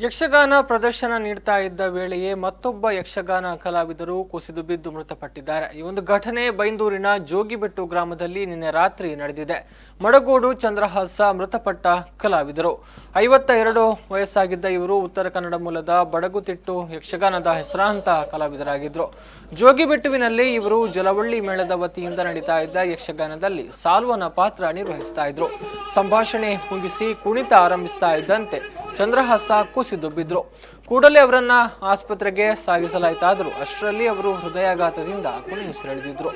ಯಕ್ಷಗಾನ ಪ್ರದರ್ಶನ ನೀಡ್ತಾ ಇದ್ದ ವೇಳೆಯೇ ಮತ್ತೊಬ್ಬ ಯಕ್ಷಗಾನ ಕಲಾವಿದರು ಕುಸಿದು ಬಿದ್ದು ಮೃತಪಟ್ಟಿದ್ದಾರೆ. ಈ ಒಂದು ಘಟನೆ ಬೈಂದೂರಿನ ಜೋಗಿಬೆಟ್ಟು ಗ್ರಾಮದಲ್ಲಿ ನಿನ್ನೆ ರಾತ್ರಿ ನಡೆದಿದೆ. ಮಡಗೋಡು ಚಂದ್ರಹಾಸ ಮೃತಪಟ್ಟ ಕಲಾವಿದರು. 52 ವಯಸ್ಸಾಗಿದ್ದ ಇವರು ಉತ್ತರ ಕನ್ನಡ ಮೂಲದ ಬಡಗುತಿಟ್ಟು ಯಕ್ಷಗಾನದ ಹೆಸರಾಂತ ಕಲಾವಿದರಾಗಿದ್ದರು. ಜೋಗಿಬೆಟ್ಟುವಿನಲ್ಲಿ ಇವರು ಜಲವಳ್ಳಿ ಮೇಳದ ವತಿಯಿಂದ ನಡೀತಾ ಇದ್ದ ಯಕ್ಷಗಾನದಲ್ಲಿ ಸಾಲ್ವನ ಪಾತ್ರ ನಿರ್ವಹಿಸ್ತಾ ಇದ್ರು. ಸಂಭಾಷಣೆ ಮುಗಿಸಿ ಕುಣಿತ ಆರಂಭಿಸ್ತಾ ಇದ್ದಂತೆ ಚಂದ್ರಹಾಸ ಕುಸಿದು ಬಿದ್ರು. ಕೂಡಲೇ ಅವರನ್ನ ಆಸ್ಪತ್ರೆಗೆ ಸಾಗಿಸಲಾಯಿತಾದರೂ ಅಷ್ಟರಲ್ಲಿ ಅವರು ಹೃದಯಾಘಾತದಿಂದ ಕೊನೆಯುಸಿರೆಳೆದಿದ್ರು.